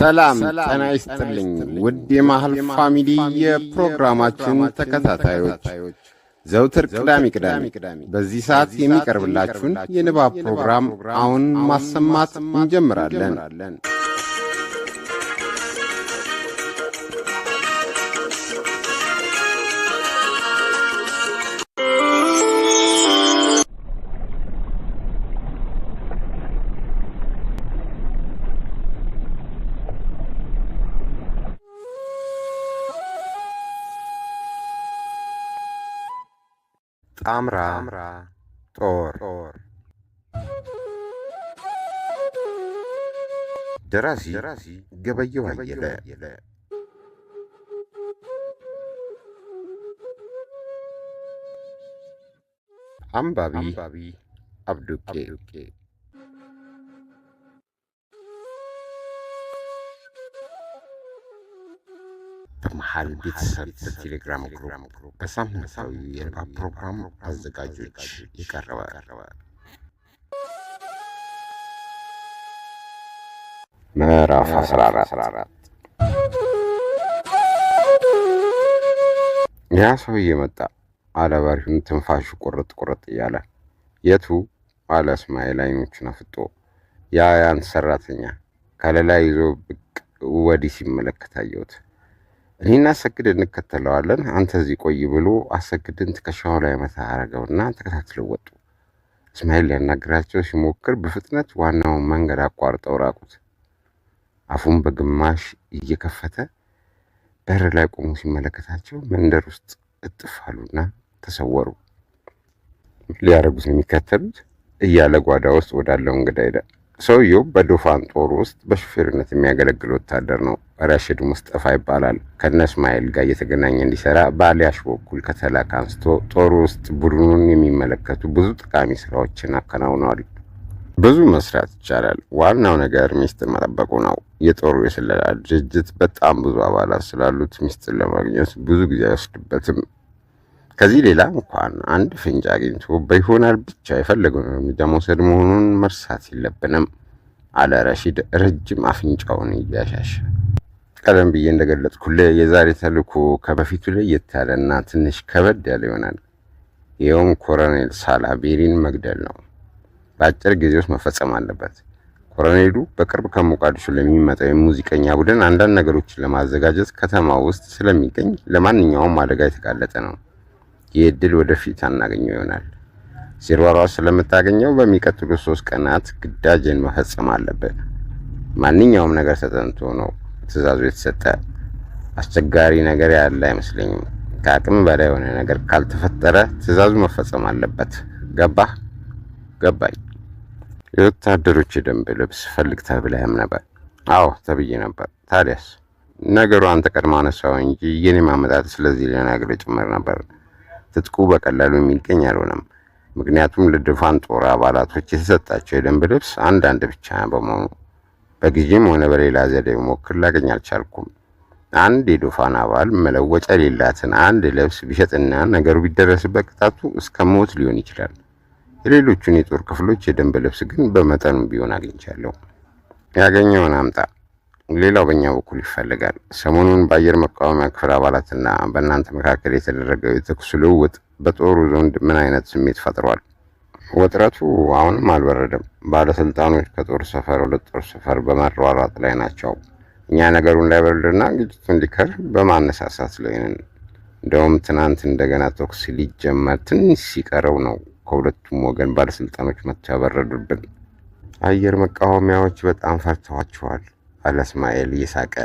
ሰላም ጤና ይስጥልኝ ውድ የማህል ፋሚሊ የፕሮግራማችን ተከታታዮች ዘውትር ቅዳሜ በዚህ ሰዓት የሚቀርብላችሁን የንባብ ፕሮግራም አሁን ማሰማት እንጀምራለን። ጣምራ ጦር ደራሲ ገበየሁ አየለ አንባቢ አብዱቄ በመሃል ቤተሰብ በቴሌግራም ግሩፕ በሳምንታዊ የንባብ ፕሮግራም አዘጋጆች የቀረበ ምዕራፍ 14 ያ ሰውዬ መጣ አለባሪውን ትንፋሹ ቁርጥ እያለ የቱ አለ እስማኤል አይኖቹን አፍጦ ያን ሰራተኛ ከለላ ይዞ ብቅ ወዲህ ሲመለከት አየሁት። እኔና አሰግድ እንከተለዋለን አንተ እዚህ ቆይ ብሎ አሰግድን ትከሻው ላይ መታ አረገውና ተከታትለው ወጡ። እስማኤል ሊያናግራቸው ሲሞክር በፍጥነት ዋናውን መንገድ አቋርጠው ራቁት። አፉን በግማሽ እየከፈተ በር ላይ ቆሞ ሲመለከታቸው መንደር ውስጥ እጥፍ አሉና ተሰወሩ። ሊያረጉት የሚከተሉት እያለ ጓዳ ውስጥ ወዳለው እንግዳ ሄደ። ሰውየው በዶፋን ጦር ውስጥ በሹፌርነት የሚያገለግል ወታደር ነው። ራሽድ ሙስጠፋ ይባላል። ከነ እስማኤል ጋር እየተገናኘ እንዲሰራ በአሊያሽ በኩል ከተላከ አንስቶ ጦር ውስጥ ቡድኑን የሚመለከቱ ብዙ ጠቃሚ ስራዎችን አከናውነዋል። ብዙ መስራት ይቻላል። ዋናው ነገር ሚስጥር መጠበቁ ነው። የጦሩ የስለላ ድርጅት በጣም ብዙ አባላት ስላሉት ሚስጥር ለማግኘት ብዙ ጊዜ አይወስድበትም። ከዚህ ሌላ እንኳን አንድ ፍንጭ አግኝቶ በይሆናል ብቻ የፈለገውን እርምጃ መውሰድ መሆኑን መርሳት የለብንም አለ ረሺድ ረጅም አፍንጫውን እያሻሸ። ቀደም ብዬ እንደገለጽኩልህ የዛሬ ተልእኮ ከበፊቱ ለየት ያለና ትንሽ ከበድ ያለ ይሆናል። ይኸውም ኮሎኔል ሳላቤሪን መግደል ነው። በአጭር ጊዜ ውስጥ መፈጸም አለበት። ኮሎኔሉ በቅርብ ከሞቃዲሾ ለሚመጣው የሙዚቀኛ ቡድን አንዳንድ ነገሮችን ለማዘጋጀት ከተማ ውስጥ ስለሚገኝ ለማንኛውም አደጋ የተጋለጠ ነው። ይህ ዕድል ወደፊት አናገኘው ይሆናል። ሲሯሯጥ ስለምታገኘው በሚቀጥሉት 3 ቀናት ግዳጅን መፈጸም አለበት። ማንኛውም ነገር ተጠንቶ ነው ትዕዛዙ የተሰጠ። አስቸጋሪ ነገር ያለ አይመስለኝም። ከአቅም በላይ የሆነ ነገር ካልተፈጠረ ትዕዛዙ መፈጸም አለበት። ገባህ? ገባኝ። የወታደሮች የደንብ ልብስ ፈልግ ተብለህም ነበር? አዎ ተብዬ ነበር። ታዲያስ? ነገሩ አንተ ቀድማ አነሳው እንጂ የኔ ማመጣት ስለዚህ ሊነግርህ ጭምር ነበር። ትጥቁ በቀላሉ የሚገኝ አልሆነም። ምክንያቱም ለዶፋን ጦር አባላቶች የተሰጣቸው የደንብ ልብስ አንዳንድ ብቻ በመሆኑ በጊዜም ሆነ በሌላ ዘዴ ሞክር ላገኝ አልቻልኩም። አንድ የዶፋን አባል መለወጫ የሌላትን አንድ ልብስ ቢሸጥና ነገሩ ቢደረስበት ቅጣቱ እስከ ሞት ሊሆን ይችላል። የሌሎቹን የጦር ክፍሎች የደንብ ልብስ ግን በመጠኑ ቢሆን አግኝቻለሁ። ያገኘውን አምጣ። ሌላው በእኛ በኩል ይፈልጋል። ሰሞኑን በአየር መቃወሚያ ክፍል አባላትና በእናንተ መካከል የተደረገው የተኩስ ልውውጥ በጦሩ ዘንድ ምን አይነት ስሜት ፈጥሯል? ውጥረቱ አሁንም አልበረደም። ባለስልጣኖች ከጦር ሰፈር ወደ ጦር ሰፈር በመሯሯጥ ላይ ናቸው። እኛ ነገሩን እንዳይበርድና ግጭቱ እንዲከር በማነሳሳት ላይ ነን። እንደውም ትናንት እንደገና ተኩስ ሊጀመር ትንሽ ሲቀረው ነው ከሁለቱም ወገን ባለስልጣኖች መጥተው ያበረዱብን። አየር መቃወሚያዎች በጣም ፈርተዋቸዋል አለ እስማኤል እየሳቀ።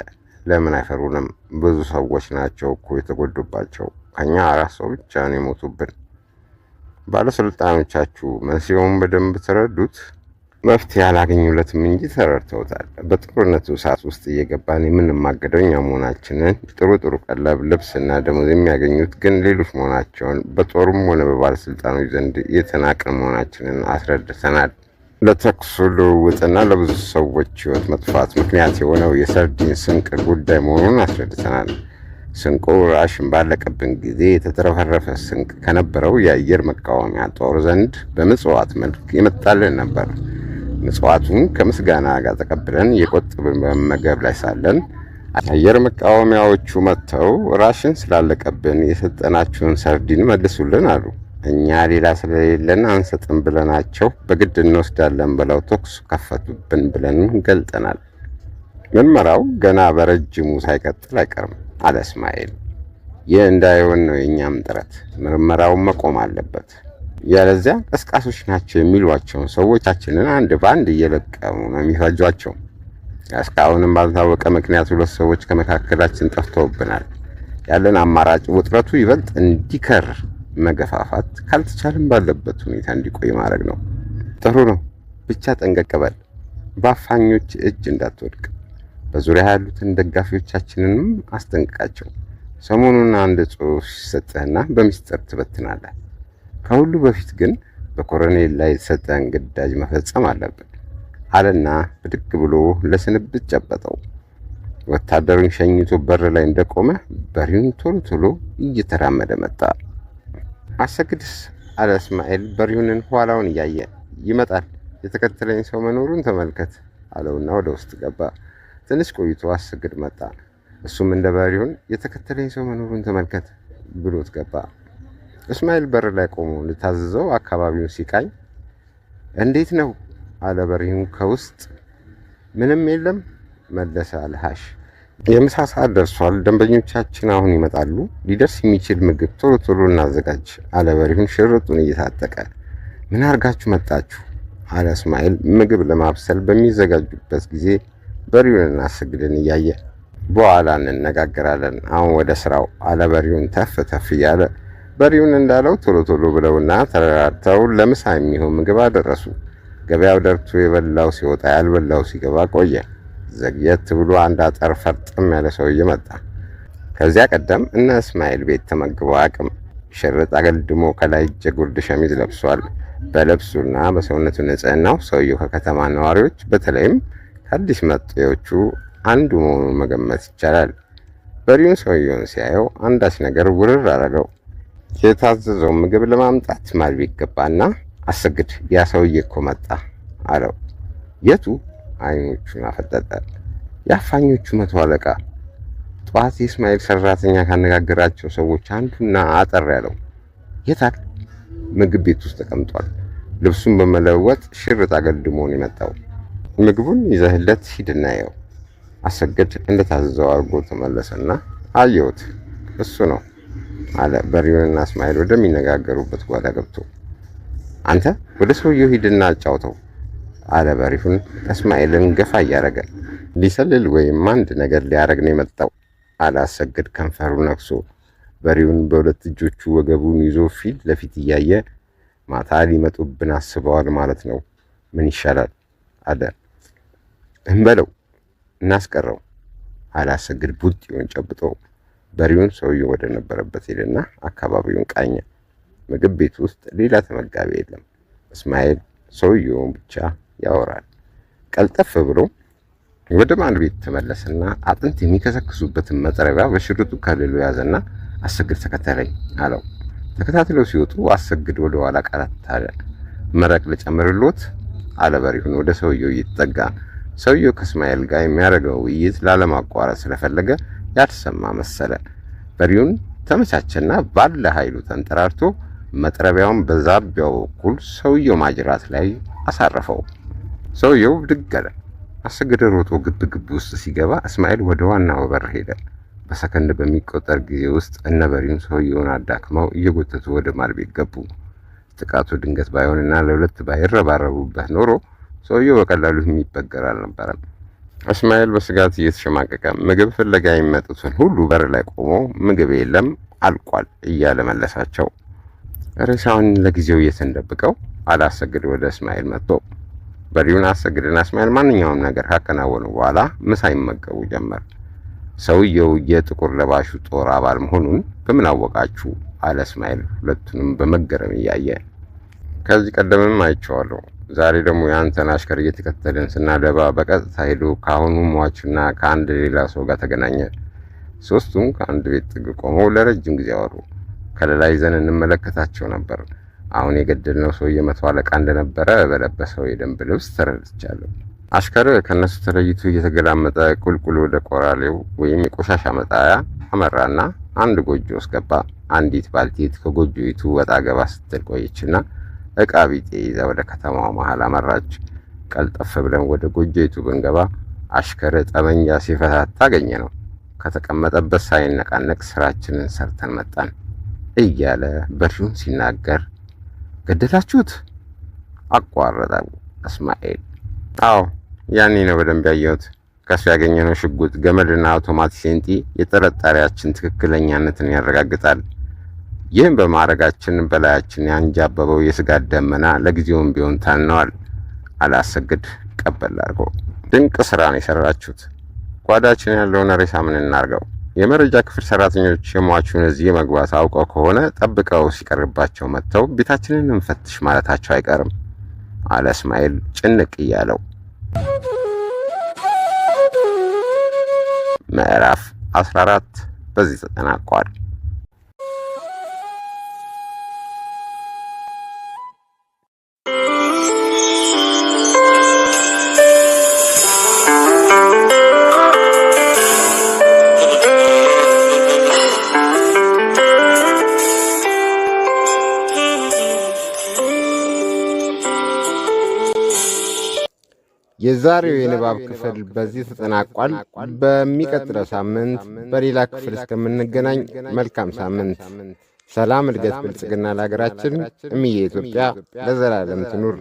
ለምን አይፈሩንም? ብዙ ሰዎች ናቸው እኮ የተጎዱባቸው። ከኛ 4 ሰው ብቻ ነው የሞቱብን። ባለስልጣኖቻችሁ መንስኤውን በደንብ ተረዱት? መፍትሄ አላገኙለትም እንጂ ተረድተውታል። በጦርነቱ እሳት ውስጥ እየገባን የምንማገደው እኛ መሆናችንን፣ ጥሩ ቀለብ ልብስና ደሞዝ የሚያገኙት ግን ሌሎች መሆናቸውን በጦሩም ሆነ በባለስልጣኖች ዘንድ የተናቅን መሆናችንን አስረድተናል። ለተኩሱ ልውውጥና ለብዙ ሰዎች ሕይወት መጥፋት ምክንያት የሆነው የሰርዲን ስንቅ ጉዳይ መሆኑን አስረድተናል። ስንቁ ራሽን ባለቀብን ጊዜ የተተረፈረፈ ስንቅ ከነበረው የአየር መቃወሚያ ጦር ዘንድ በምጽዋት መልክ የመጣልን ነበር። ምጽዋቱን ከምስጋና ጋር ተቀብለን የቆጠብን በመመገብ ላይ ሳለን አየር መቃወሚያዎቹ መጥተው ራሽን ስላለቀብን የሰጠናችሁን ሰርዲን መልሱልን አሉ። እኛ ሌላ ስለሌለን አንሰጥም ብለናቸው በግድ እንወስዳለን ብለው ተኩስ ከፈቱብን ብለን ገልጠናል። ምርመራው ገና በረጅሙ ሳይቀጥል አይቀርም አለ እስማኤል። ይህ እንዳይሆን ነው የእኛም ጥረት። ምርመራው መቆም አለበት። ያለዚያ ቀስቃሾች ናቸው የሚሏቸውን ሰዎቻችንን አንድ በአንድ እየለቀሙ ነው የሚፈጇቸው። እስካሁንም ባልታወቀ ምክንያት 2 ሰዎች ከመካከላችን ጠፍተውብናል። ያለን አማራጭ ውጥረቱ ይበልጥ እንዲከር መገፋፋት፣ ካልተቻለም ባለበት ሁኔታ እንዲቆይ ማድረግ ነው። ጥሩ ነው፣ ብቻ ጠንቀቅ በል። በአፋኞች እጅ እንዳትወድቅ። በዙሪያ ያሉትን ደጋፊዎቻችንንም አስጠንቅቃቸው። ሰሞኑን አንድ ጽሑፍ ሲሰጥህና በሚስጥር ትበትናለህ። ከሁሉ በፊት ግን በኮሎኔል ላይ የተሰጠን ግዳጅ መፈጸም አለብን አለና ብድግ ብሎ ለስንብት ጨበጠው። ወታደሩን ሸኝቶ በር ላይ እንደቆመ በሪውን ቶሎ ቶሎ እየተራመደ መጣ። አሰግድስ አለ እስማኤል በሪውንን ኋላውን እያየ። ይመጣል፣ የተከተለኝ ሰው መኖሩን ተመልከት አለውና ወደ ውስጥ ገባ። ትንሽ ቆይቶ አሰግድ መጣ። እሱም እንደ በሪውን የተከተለኝ ሰው መኖሩን ተመልከት ብሎት ገባ። እስማኤል በር ላይ ቆሞ ልታዘዘው አካባቢውን ሲቃኝ እንዴት ነው አለ በሪውን ከውስጥ። ምንም የለም መለሰ አልሃሽ። የምሳ ሰዓት ደርሷል። ደንበኞቻችን አሁን ይመጣሉ። ሊደርስ የሚችል ምግብ ቶሎ ቶሎ እናዘጋጅ አለ በሪውን ሽርጡን እየታጠቀ። ምን አርጋችሁ መጣችሁ አለ እስማኤል ምግብ ለማብሰል በሚዘጋጁበት ጊዜ በሪውን አሰግድን እያየ። በኋላ እንነጋገራለን፣ አሁን ወደ ስራው አለ በሪውን ተፍ ተፍ እያለ። በሪውን እንዳለው ቶሎ ቶሎ ብለውና ተረራርተው ለምሳ የሚሆን ምግብ አደረሱ። ገበያው ደርቶ የበላው ሲወጣ ያልበላው ሲገባ ቆየ። ዘግየት ብሎ አንድ አጠር ፈርጥም ያለ ሰውዬ መጣ። ከዚያ ቀደም እነ እስማኤል ቤት ተመግበው አቅም ሽርጥ አገልድሞ ከላይ እጀ ጉርድ ሸሚዝ ለብሷል። በልብሱና በሰውነቱ ንጽህናው ሰውየው ከከተማ ነዋሪዎች በተለይም ከአዲስ መጤዎቹ አንዱ መሆኑን መገመት ይቻላል። በሪውን ሰውየውን ሲያየው አንዳች ነገር ውርር አረገው። የታዘዘው ምግብ ለማምጣት ማልቤ ገባና አሰግድ ያ ሰውዬ እኮ መጣ አለው። የቱ? አይኖቹን አፈጠጠ። የአፋኞቹ 100 አለቃ። ጠዋት የእስማኤል ሰራተኛ ካነጋገራቸው ሰዎች አንዱና አጠር ያለው። የታል? ምግብ ቤት ውስጥ ተቀምጧል። ልብሱን በመለወጥ ሽርጥ አገልድሞን የመጣው። ምግቡን ይዘህለት ሂድና ያው። አሰግድ እንደታዘዘው አድርጎ ተመለሰና አየሁት፣ እሱ ነው አለ በሪውንና እስማኤል ወደሚነጋገሩበት ጓዳ ገብቶ። አንተ ወደ ሰውየው ሂድና አጫውተው አለ በሪውን እስማኤልን ገፋ እያደረገ። ሊሰልል ወይም አንድ ነገር ሊያረግ ነው የመጣው አለ አሰግድ ከንፈሩ ነክሶ። በሪውን በሁለት እጆቹ ወገቡን ይዞ ፊት ለፊት እያየ ማታ ሊመጡብን አስበዋል ማለት ነው። ምን ይሻላል አለ። እንበለው እናስቀረው አለ አሰግድ ቡጢውን ጨብጦ። በሪውን ሰውየው ወደ ነበረበት ሄደና አካባቢውን ቃኘ። ምግብ ቤት ውስጥ ሌላ ተመጋቢ የለም። እስማኤል ሰውየውን ብቻ ያወራል። ቀልጠፍ ብሎ ወደ ማን ቤት ተመለሰና አጥንት የሚከሰክሱበትን መጥረቢያ በሽርጡ ከልሎ ያዘና አሰግድ ተከተለኝ አለው። ተከታትለው ሲወጡ አሰግድ ወደ ኋላ ቀረት አለ። መረቅ ልጨምርሎት አለ በሪውን ወደ ሰውየው እየተጠጋ። ሰውየው ከእስማኤል ጋር የሚያደርገው ውይይት ላለማቋረጥ ስለፈለገ ያልሰማ መሰለ። በሪውን ተመቻቸና ባለ ኃይሉ ተንጠራርቶ መጥረቢያውን በዛቢያው በኩል ሰውየው ማጅራት ላይ አሳረፈው። ሰውየው ብድግ አለ። አሰግድ ሮጦ ግብ ግብ ውስጥ ሲገባ እስማኤል ወደ ዋናው በር ሄደ። በሰከንድ በሚቆጠር ጊዜ ውስጥ እነ በሪውን ሰውየውን አዳክመው እየጎተቱ ወደ ማል ቤት ገቡ። ጥቃቱ ድንገት ባይሆንና ለሁለት ባይረባረቡበት ኖሮ ሰውየው በቀላሉ የሚበገር አልነበረም። እስማኤል በስጋት እየተሸማቀቀ ምግብ ፍለጋ የሚመጡትን ሁሉ በር ላይ ቆሞ ምግብ የለም አልቋል እያለ መለሳቸው። ሬሳውን ለጊዜው እየተንደብቀው አላሰግድ ወደ እስማኤል መጥቶ በሪውን አሰግድና እስማኤል ማንኛውም ነገር ካከናወኑ በኋላ ምሳ ይመገቡ ጀመር። ሰውየው የጥቁር ለባሹ ጦር አባል መሆኑን በምን አወቃችሁ አለ እስማኤል ሁለቱንም በመገረም እያየ። ከዚህ ቀደምም አይቼዋለሁ። ዛሬ ደግሞ የአንተን አሽከር እየተከተልን ስናደባ በቀጥታ ሄዶ ከአሁኑ ሟችና ከአንድ ሌላ ሰው ጋር ተገናኘ። ሶስቱም ከአንድ ቤት ጥግ ቆመው ለረጅም ጊዜ አወሩ። ከለላ ይዘን እንመለከታቸው ነበር። አሁን የገደልነው ሰውዬ መቶ አለቃ እንደነበረ በለበሰው የደንብ ልብስ ተረድቻለሁ። አሽከር ከነሱ ተለይቶ እየተገላመጠ ቁልቁል ወደ ቆራሌው ወይም የቆሻሻ መጣያ አመራና አንድ ጎጆ ውስጥ ገባ። አንዲት ባልቴት ከጎጆይቱ ወጣ ገባ ስትል ቆየችና ዕቃ ቢጤ ይዛ ወደ ከተማው መሃል አመራች። ቀልጠፍ ብለን ወደ ጎጆይቱ ብንገባ አሽከር ጠመንጃ ሲፈታታ አገኘ ነው። ከተቀመጠበት ሳይነቃነቅ ስራችንን ሰርተን መጣን እያለ በርሹን ሲናገር ገደላችሁት? አቋረጠው እስማኤል። አዎ ያኔ ነው በደንብ ያየሁት። ከሱ ያገኘነው ሽጉጥ፣ ገመድና አውቶማቲክ ሴንጢ የጠረጣሪያችን ትክክለኛነትን ያረጋግጣል። ይህም በማድረጋችን በላያችን ያንጃበበው የስጋት ደመና ለጊዜውም ቢሆን ታልነዋል። አላሰግድ ቀበል አድርጎ ድንቅ ስራ ነው የሰራችሁት። ጓዳችን ያለውን ሬሳ ምን እናርገው? የመረጃ ክፍል ሰራተኞች የሟቹን እዚህ መግባት አውቀው ከሆነ ጠብቀው ሲቀርባቸው መጥተው ቤታችንን እንፈትሽ ማለታቸው አይቀርም አለ እስማኤል ጭንቅ እያለው። ምዕራፍ 14 በዚህ ተጠናቋል። የዛሬው የንባብ ክፍል በዚህ ተጠናቋል። በሚቀጥለው ሳምንት በሌላ ክፍል እስከምንገናኝ መልካም ሳምንት። ሰላም፣ እድገት፣ ብልጽግና ለሀገራችን። እምዬ ኢትዮጵያ ለዘላለም ትኑር።